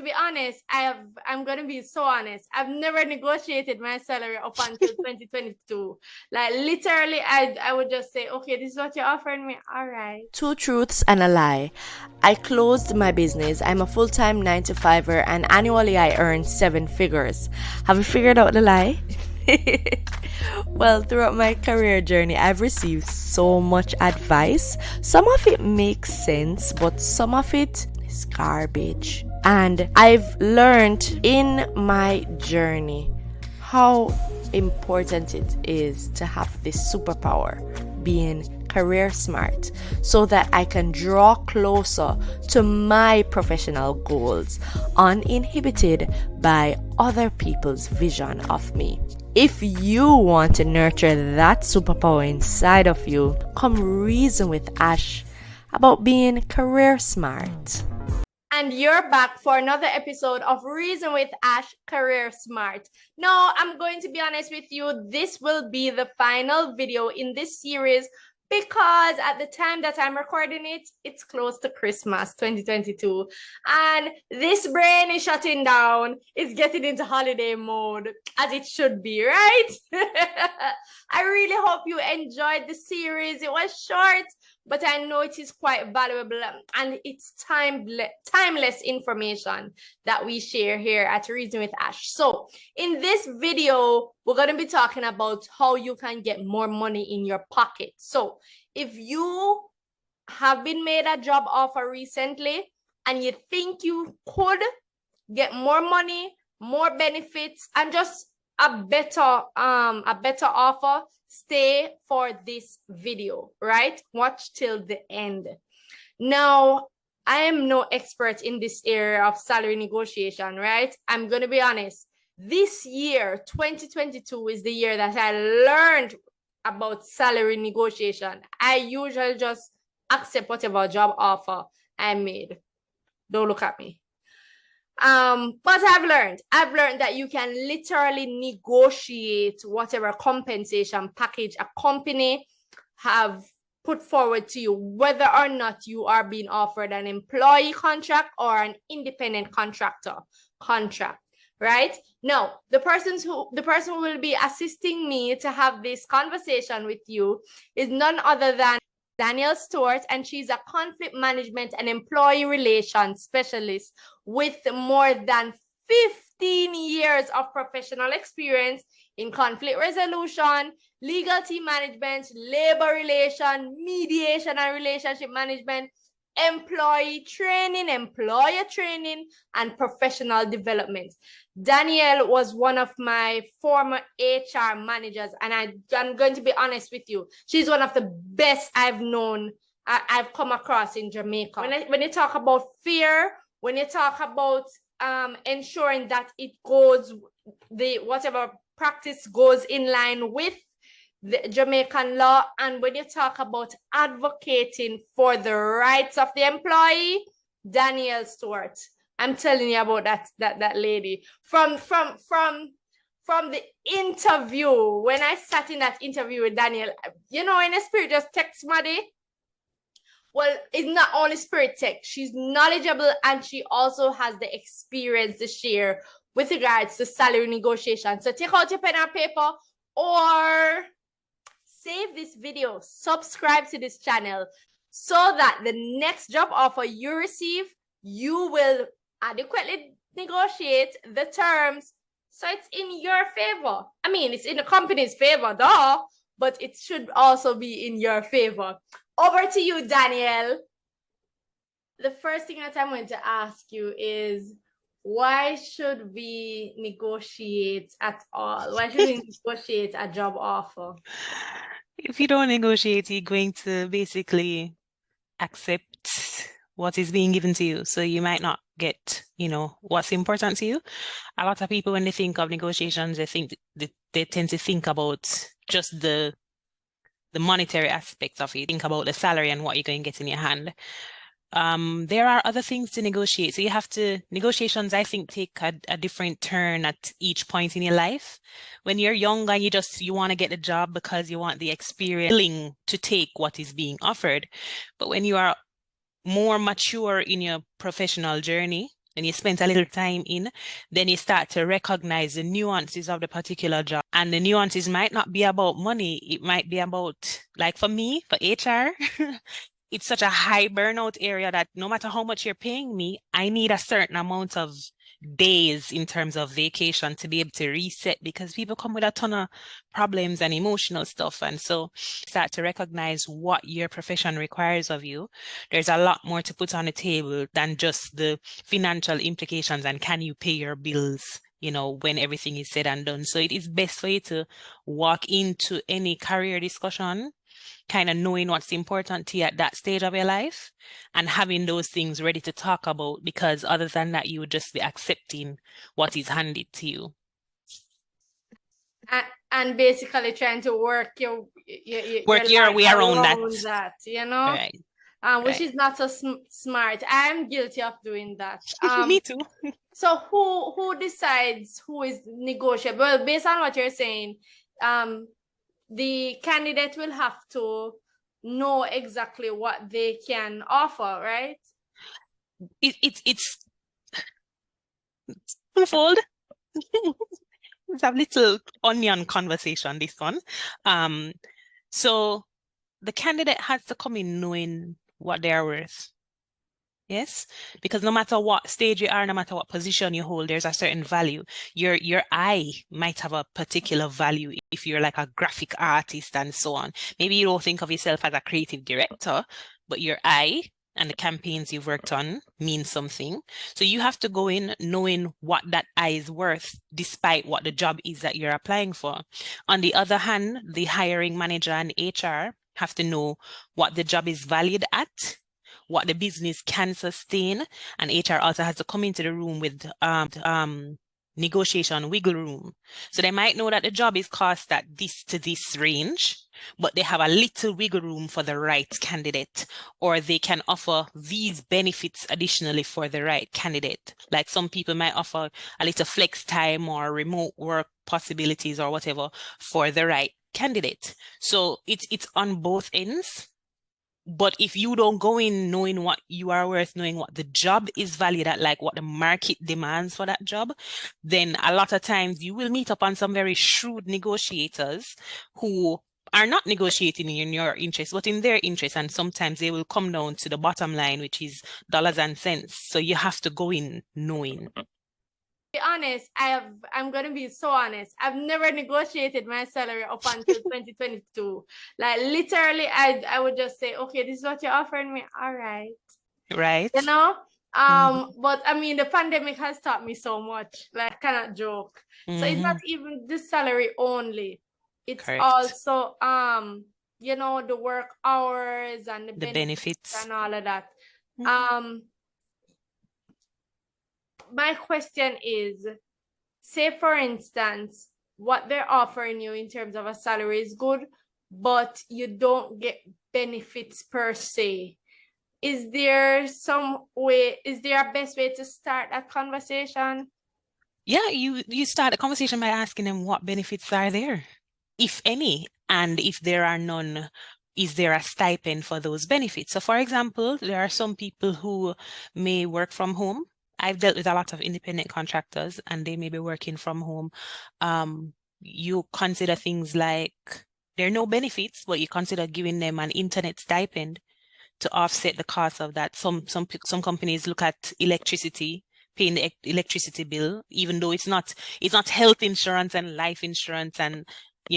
be honest. I'm gonna be so honest. I've never negotiated my salary up until 2022. Like literally, I would just say, okay, this is what you're offering me. All right. Two truths and a lie. I closed my business. I'm a full-time 9-to-5er and annually I earn 7 figures. Have you figured out the lie? Well, throughout my career journey, I've received so much advice. Some of it makes sense, but some of it is garbage. And I've learned in my journey how important it is to have this superpower, being career smart, so that I can draw closer to my professional goals uninhibited by other people's vision of me. If you want to nurture that superpower inside of you, come reason with Ash about being career smart. And you're back for another episode of Reason with Ash Career Smart. Now, I'm going to be honest with you, this will be the final video in this series because at the time that I'm recording it, it's close to Christmas 2022. And this brain is shutting down. It's getting into holiday mode, as it should be, right? I really hope you enjoyed the series. It was short, but I know it is quite valuable and it's timeless information that we share here at Reason with Ash. So in this video, we're going to be talking about how you can get more money in your pocket. So if you have been made a job offer recently and you think you could get more money, more benefits, and just a better offer, stay for this video, right? Watch till the end. Now, I am no expert in this area of salary negotiation, right? I'm going to be honest. This year, 2022, is the year that I learned about salary negotiation. I usually just accept whatever job offer I made. Don't look at me. But I've learned that you can literally negotiate whatever compensation package a company have put forward to you, whether or not you are being offered an employee contract or an independent contractor contract, right? Now, the person who will be assisting me to have this conversation with you is none other than Danielle Stewart, and she's a conflict management and employee relations specialist with more than 15 years of professional experience in conflict resolution, legal team management, labor relation, mediation and relationship management, employee training, employer training, and professional development. Danielle was one of my former HR managers, and I'm going to be honest with you. She's one of the best I've come across in Jamaica. When you talk about fear, when you talk about ensuring that whatever practice goes in line with the Jamaican law, and when you talk about advocating for the rights of the employee, Danielle Stewart, I'm telling you about that lady. From the interview, when I sat in that interview with Danielle, in a spirit just text Maddie. Well, it's not only spirit tech, she's knowledgeable and she also has the experience to share with regards to salary negotiation. So take out your pen and paper or save this video, subscribe to this channel so that the next job offer you receive, you will adequately negotiate the terms so it's in your favor. I mean, it's in the company's favor, though, but it should also be in your favor. Over to you, Danielle. The first thing that I'm going to ask you is, why should we negotiate at all? Why should we negotiate a job offer? If you don't negotiate, you're going to basically accept what is being given to you. So you might not get, what's important to you. A lot of people, when they think of negotiations, they tend to think about just the monetary aspect of it. Think about the salary and what you're going to get in your hand. There are other things to negotiate. So negotiations, I think, take a different turn at each point in your life. When you're young and you want to get a job because you want the experience, willing to take what is being offered. But when you are more mature in your professional journey, and you spent a little time in, then you start to recognize the nuances of the particular job. And the nuances might not be about money. It might be about, like for me, for HR, it's such a high burnout area that no matter how much you're paying me, I need a certain amount of days in terms of vacation to be able to reset, because people come with a ton of problems and emotional stuff. And so start to recognize what your profession requires of you. There's a lot more to put on the table than just the financial implications and can you pay your bills, when everything is said and done. So it is best for you to walk into any career discussion kind of knowing what's important to you at that stage of your life and having those things ready to talk about, because other than that, you would just be accepting what is handed to you. And basically trying to work your way around that. Right. Which is not so smart. I'm guilty of doing that. Me too. So who decides who is negotiable? Well, based on what you're saying, the candidate will have to know exactly what they can offer, right? It's twofold. It's a little onion conversation, this one. So the candidate has to come in knowing what they are worth. Yes, because no matter what stage you are, no matter what position you hold, there's a certain value. Your eye might have a particular value if you're like a graphic artist and so on. Maybe you don't think of yourself as a creative director, but your eye and the campaigns you've worked on mean something. So you have to go in knowing what that eye is worth, despite what the job is that you're applying for. On the other hand, the hiring manager and HR have to know what the job is valued at, what the business can sustain, and HR also has to come into the room with negotiation wiggle room. So they might know that the job is cost at this to this range, but they have a little wiggle room for the right candidate, or they can offer these benefits additionally for the right candidate. Like some people might offer a little flex time or remote work possibilities or whatever for the right candidate. So it's on both ends. But if you don't go in knowing what you are worth, knowing what the job is valued at, like what the market demands for that job, then a lot of times you will meet up on some very shrewd negotiators who are not negotiating in your interest, but in their interest. And sometimes they will come down to the bottom line, which is dollars and cents. So you have to go in knowing. Be honest, I'm gonna be so honest. I've never negotiated my salary up until 2022. Like literally, I would just say, okay, this is what you're offering me. All right. Right. But I mean, the pandemic has taught me so much. Like, I cannot joke. So it's not even the salary only. It's Correct. also the work hours and the benefits and all of that. My question is, say for instance, what they're offering you in terms of a salary is good, but you don't get benefits per se. Is there a best way to start that conversation? Yeah, you start a conversation by asking them what benefits are there, if any, and if there are none, is there a stipend for those benefits? So for example, there are some people who may work from home. I've dealt with a lot of independent contractors and they may be working from home. You consider things like there are no benefits, but you consider giving them an internet stipend to offset the cost of that. Some companies look at electricity, paying the electricity bill, even though it's not health insurance and life insurance and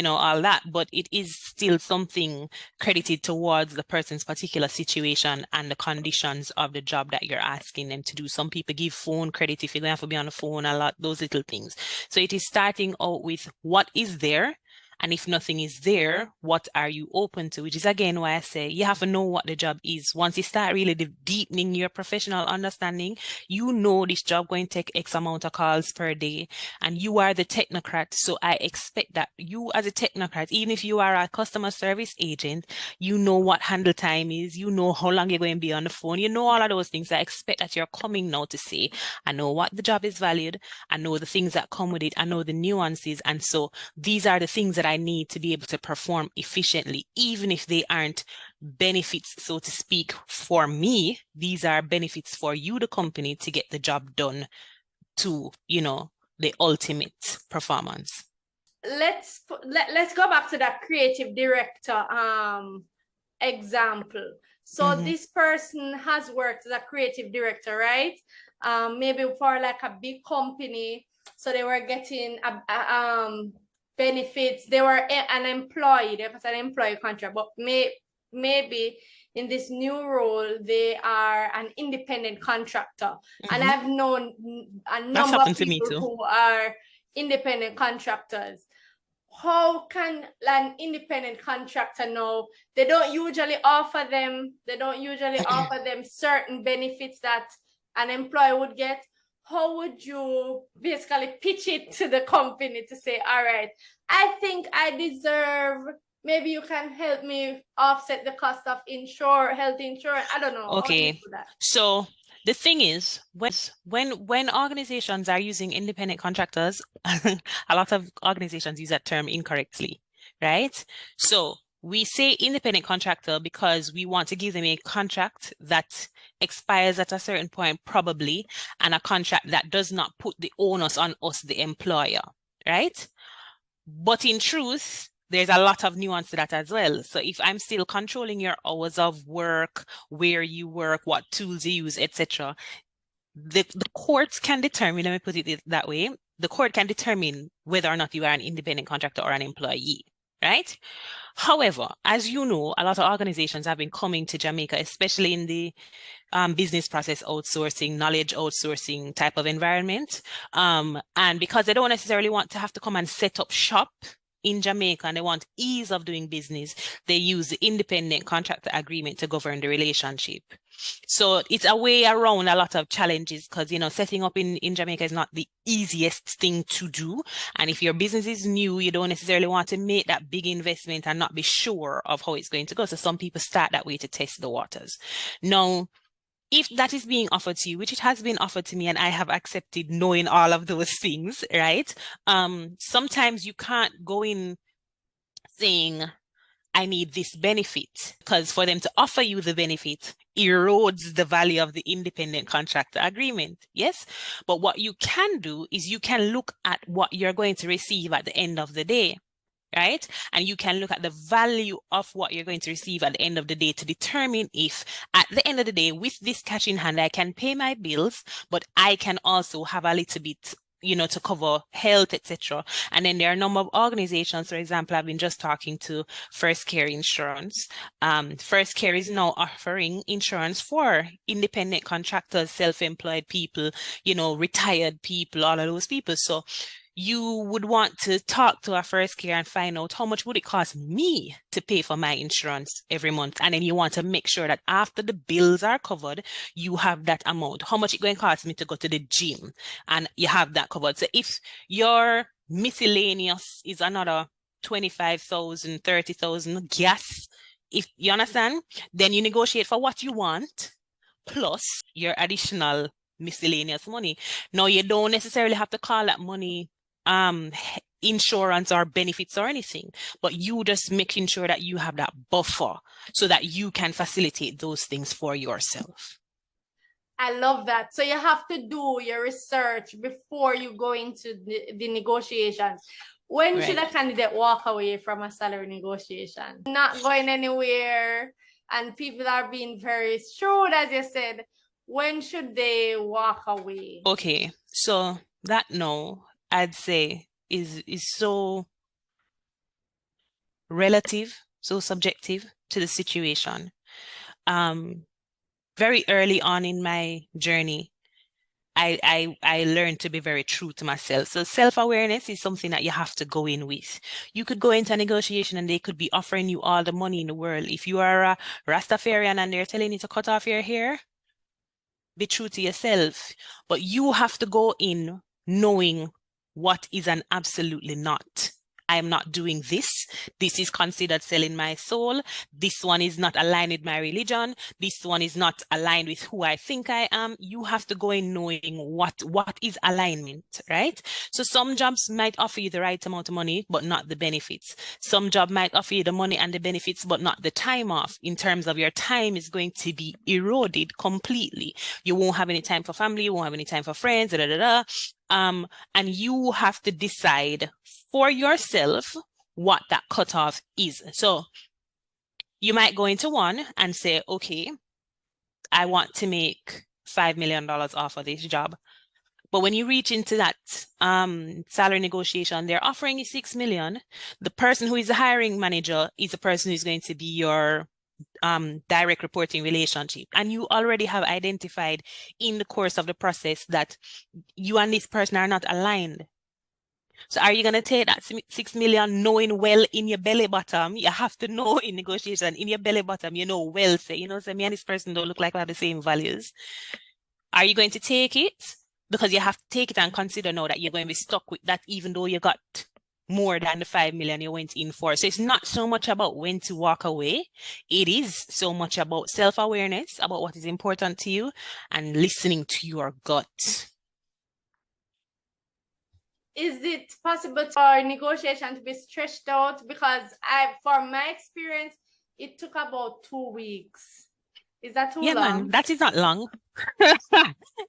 all that, but it is still something credited towards the person's particular situation and the conditions of the job that you're asking them to do. Some people give phone credit if you don't have to be on the phone a lot, those little things. So it is starting out with what is there, and if nothing is there, what are you open to? Which is again why I say you have to know what the job is. Once you start really deepening your professional understanding, this job going to take X amount of calls per day, and you are the technocrat. So I expect that you as a technocrat, even if you are a customer service agent, you know what handle time is, you know how long you're going to be on the phone, you know all of those things. I expect that you're coming now to say, I know what the job is valued, I know the things that come with it, I know the nuances, and so these are the things that I need to be able to perform efficiently, even if they aren't benefits, so to speak, for me. These are benefits for you, the company, to get the job done to, the ultimate performance. Let's go back to that creative director example. So this person has worked as a creative director, right? Maybe for like a big company, so they were getting benefits. They were an employee. They was an employee contract, but maybe in this new role they are an independent contractor. And I've known a number of people who are independent contractors. How can an independent contractor know? They don't usually offer them certain benefits that an employee would get. How would you basically pitch it to the company to say, all right, I think I deserve, maybe you can help me offset the cost of health insurance? I don't know. Okay. How do you do that? So the thing is, when organizations are using independent contractors, a lot of organizations use that term incorrectly, right? So we say independent contractor because we want to give them a contract that expires at a certain point, probably, and a contract that does not put the onus on us, the employer, right? But in truth, there's a lot of nuance to that as well. So if I'm still controlling your hours of work, where you work, what tools you use, etc., the courts can determine, let me put it that way, the court can determine whether or not you are an independent contractor or an employee, right? However, as you know, a lot of organizations have been coming to Jamaica, especially in the business process outsourcing, knowledge outsourcing type of environment. And because they don't necessarily want to have to come and set up shop in Jamaica and they want ease of doing business, they use the independent contractor agreement to govern the relationship. So it's a way around a lot of challenges because, setting up in Jamaica is not the easiest thing to do. And if your business is new, you don't necessarily want to make that big investment and not be sure of how it's going to go. So some people start that way to test the waters. Now, if that is being offered to you, which it has been offered to me and I have accepted knowing all of those things, right? Sometimes you can't go in saying, I need this benefit, because for them to offer you the benefit erodes the value of the independent contractor agreement. Yes. But what you can do is you can look at what you're going to receive at the end of the day. Right? And you can look at the value of what you're going to receive at the end of the day to determine if at the end of the day, with this cash in hand, I can pay my bills, but I can also have a little bit, to cover health, etc. And then there are a number of organizations, for example, I've been just talking to First Care Insurance. First Care is now offering insurance for independent contractors, self-employed people, retired people, all of those people. So you would want to talk to a First Care and find out how much would it cost me to pay for my insurance every month. And then you want to make sure that after the bills are covered, you have that amount. How much it going to cost me to go to the gym? And you have that covered. So if your miscellaneous is another 25,000, 30,000 gas, if you understand, then you negotiate for what you want plus your additional miscellaneous money. Now, you don't necessarily have to call that money insurance or benefits or anything, but you just making sure that you have that buffer so that you can facilitate those things for yourself. I love that. So you have to do your research before you go into the negotiations. When should a candidate walk away from a salary negotiation? Not going anywhere, and people are being very shrewd, as you said. When should they walk away? Okay, so that no, I'd say is so relative, so subjective to the situation. Very early on in my journey, I learned to be very true to myself. So self-awareness is something that you have to go in with. You could go into a negotiation and they could be offering you all the money in the world. If you are a Rastafarian and they're telling you to cut off your hair, be true to yourself. But you have to go in knowing what is an absolutely not. I am not doing this. This is considered selling my soul. This one is not aligned with my religion. This one is not aligned with who I think I am. You have to go in knowing what is alignment, right? So some jobs might offer you the right amount of money, but not the benefits. Some job might offer you the money and the benefits, but not the time off. In terms of your time is going to be eroded completely. You won't have any time for family. You won't have any time for friends. Da, da, da, da. And you have to decide for yourself what that cutoff is. So you might go into one and say, okay, I want to make $5 million off of this job. But when you reach into that salary negotiation, they're offering you 6 million. The person who is the hiring manager is the person who's going to be your direct reporting relationship. And you already have identified in the course of the process that you and this person are not aligned. So are you going to take that 6 million knowing well in your belly bottom? You have to know in negotiation, in your belly bottom, you know well, say, you know, say me and this person don't look like we have the same values. Are you going to take it? Because you have to take it and consider now that you're going to be stuck with that, even though you got more than the 5 million you went in for. So it's not so much about when to walk away. It is so much about self-awareness, about what is important to you, and listening to your gut. Is it possible for negotiation to be stretched out? Because from my experience, it took about 2 weeks. Is that too long? Man, that is not long.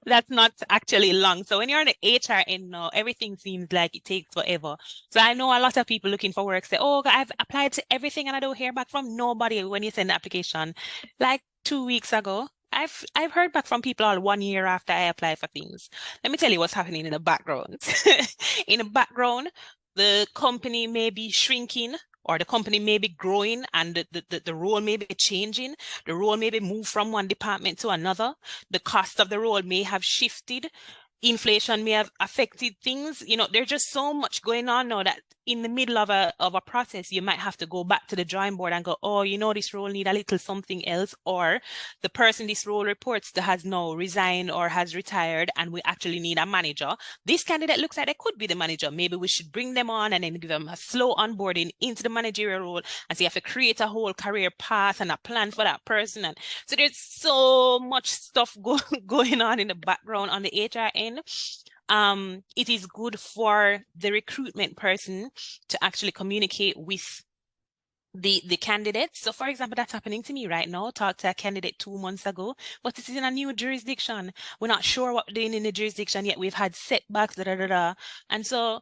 That's not actually long. So when you're on the HR end now, everything seems like it takes forever. So I know a lot of people looking for work say, oh, I've applied to everything and I don't hear back from nobody when you send the application. Like 2 weeks ago, I've heard back from people all 1 year after I apply for things. Let me tell you what's happening in the background. In the background, the company may be shrinking, or the company may be growing and the role may be changing. The role may be moved from one department to another. The cost of the role may have shifted. Inflation may have affected things. You know, there's just so much going on now that in the middle of a process, you might have to go back to the drawing board and go, oh, you know, this role need a little something else, or the person this role reports to has now resigned or has retired and we actually need a manager. This candidate looks like they could be the manager. Maybe we should bring them on and then give them a slow onboarding into the managerial role, and so you have to create a whole career path and a plan for that person. And so there's so much stuff going on in the background on the HR end. It is good for the recruitment person to actually communicate with the candidate. So for example, that's happening to me right now. Talked to a candidate 2 months ago, but this is in a new jurisdiction. We're not sure what we're doing in the jurisdiction yet. We've had setbacks, and so,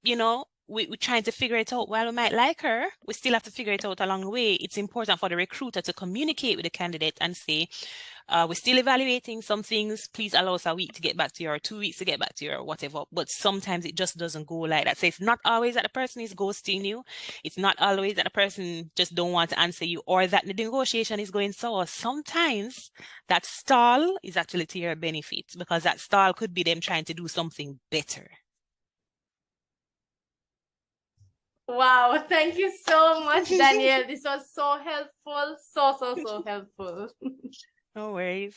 you know, we're trying to figure it out. While we might like her, we still have to figure it out along the way. It's important for the recruiter to communicate with the candidate and say, we're still evaluating some things. Please allow us a week to get back to you, or 2 weeks to get back to you, or whatever. But sometimes it just doesn't go like that. So it's not always that the person is ghosting you. It's not always that the person just don't want to answer you, or that the negotiation is going sour. Sometimes that stall is actually to your benefit, because that stall could be them trying to do something better. Wow, thank you so much, Danielle. This was so helpful. So helpful. No worries.